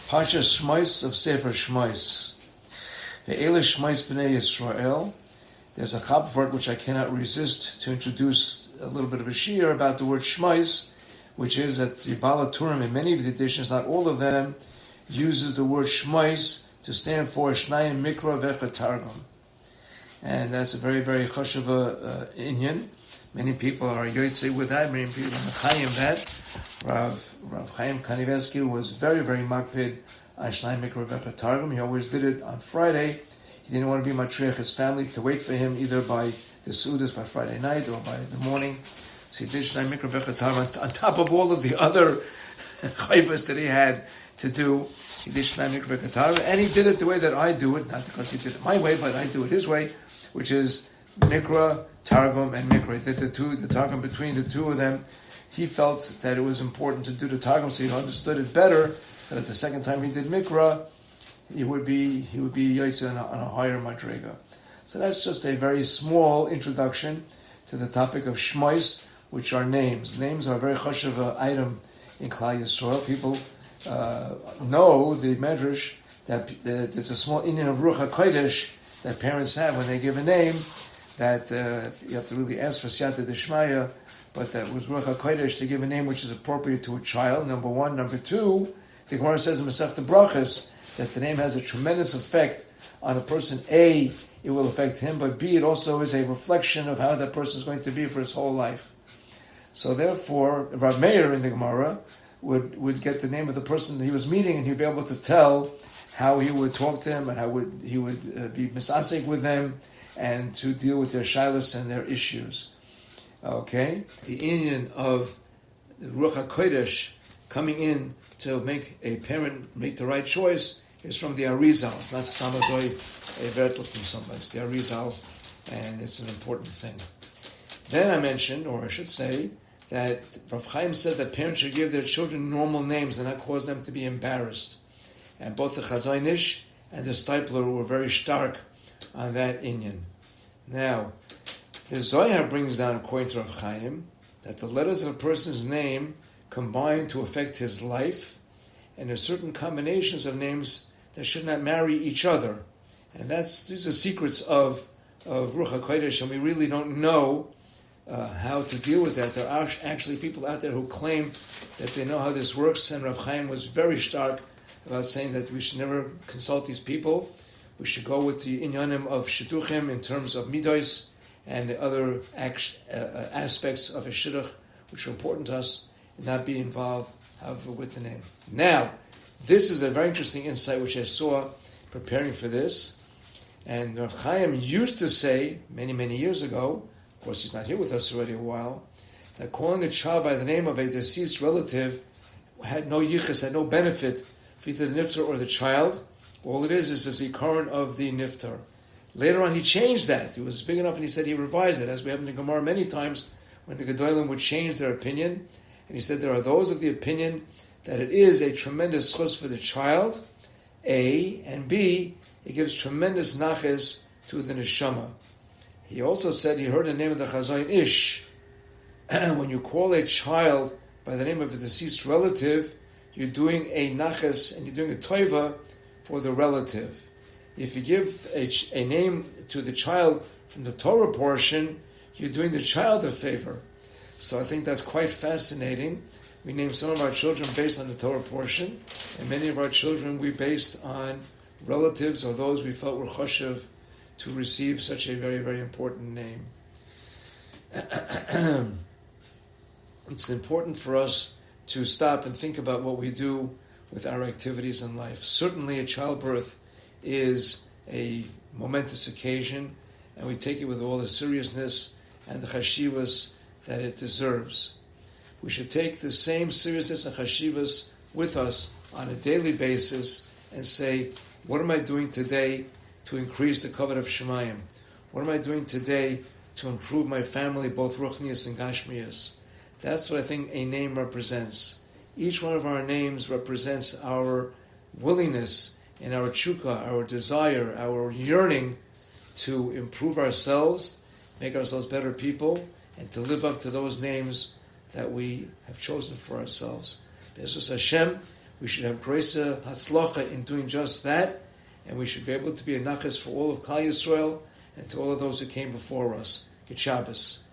Parshas Shemos of Sefer Shemos. Ve'ele Shemos b'nei Yisrael. There's a chap word which I cannot resist to introduce a little bit of a shir about the word Shemos, which is that the Bala Turim, in many of the editions, not all of them, uses the word Shemos to stand for Shnayim Mikra Vecha Targum. And that's a very, very chashuva inyan. Many people are yotzei with that. Many people are chayim that. Rav Chaim Kanivesky was very, very makpid on Shnayim Mikra Vecha Targum. He always did it on Friday. He didn't want to be matriach his family to wait for him either by the Sudas by Friday night or by the morning. So he did Shnayim Mikra Vecha Targum on top of all of the other chayvas that he had to do. He did Shnayim Mikra Vecha Targum, and he did it the way that I do it, not because he did it my way, but I do it his way, which is Mikra, Targum, and Mikra. He did the Targum between the two of them. He felt that it was important to do the Targum so he understood it better, that the second time he did Mikra, he would be Yotze on a higher Madrega. So that's just a very small introduction to the topic of Shemos, which are names. Names are a very chashuv item in Klal Yisrael. People know the Medrash that there's a small inyan of Ruach HaKodesh that parents have when they give a name, that you have to really ask for Siyata D'Shmaya, but that with Ruach HaKodesh to give a name which is appropriate to a child, number one. Number two, the Gemara says in Masechta Brachos that the name has a tremendous effect on a person. A, it will affect him, but B, it also is a reflection of how that person is going to be for his whole life. So therefore, Rav Meir in the Gemara would get the name of the person that he was meeting, and he'd be able to tell how he would talk to them and how he would be misasek with them and to deal with their shilas and their issues. Okay? The inyan of the Ruach HaKodesh coming in to make a parent make the right choice is from the Arizal. It's not Stamazoi, a vertel from somebody. It's the Arizal, and it's an important thing. Then I mentioned, or I should say, that Rav Chaim said that parents should give their children normal names and not cause them to be embarrassed. And both the Chazon Ish and the Stipler were very stark on that inyan. Now, the Zohar brings down, according to Rav Chaim, that the letters of a person's name combine to affect his life, and there are certain combinations of names that should not marry each other. And these are secrets of Ruach HaKodesh, and we really don't know how to deal with that. There are actually people out there who claim that they know how this works, and Rav Chaim was very stark about saying that we should never consult these people. We should go with the inyanim of shidduchim in terms of midos and the other aspects of a shidduch, which are important to us, and not be involved, however, with the name. Now, this is a very interesting insight which I saw preparing for this. And Rav Chaim used to say, many, many years ago, of course he's not here with us already a while, that calling a child by the name of a deceased relative had no yichus, had no benefit for either the niftar or the child. All it is the zikaron of the niftar. Later on he changed that. He was big enough and he said he revised it, as we have in the Gemara many times when the Gedolim would change their opinion. And he said there are those of the opinion that it is a tremendous chus for the child, A, and B, it gives tremendous naches to the neshama. He also said he heard the name of the Chazon Ish. When you call a child by the name of a deceased relative, you're doing a naches and you're doing a toiva for the relative. If you give a name to the child from the Torah portion, you're doing the child a favor. So I think that's quite fascinating. We name some of our children based on the Torah portion, and many of our children we based on relatives or those we felt were choshev to receive such a very, very important name. It's important for us to stop and think about what we do with our activities in life. Certainly a childbirth is a momentous occasion, and we take it with all the seriousness and the chashivas that it deserves. We should take the same seriousness and chashivas with us on a daily basis and say, what am I doing today to increase the covet of Shemayim? What am I doing today to improve my family, both ruchnius and gashmius? That's what I think a name represents. Each one of our names represents our willingness and our tshuka, our desire, our yearning to improve ourselves, make ourselves better people, and to live up to those names that we have chosen for ourselves. B'ezras Hashem, We should have Kreisa Hatzlacha in doing just that, and we should be able to be a nachas for all of Klal Yisrael and to all of those who came before us. Good Shabbos.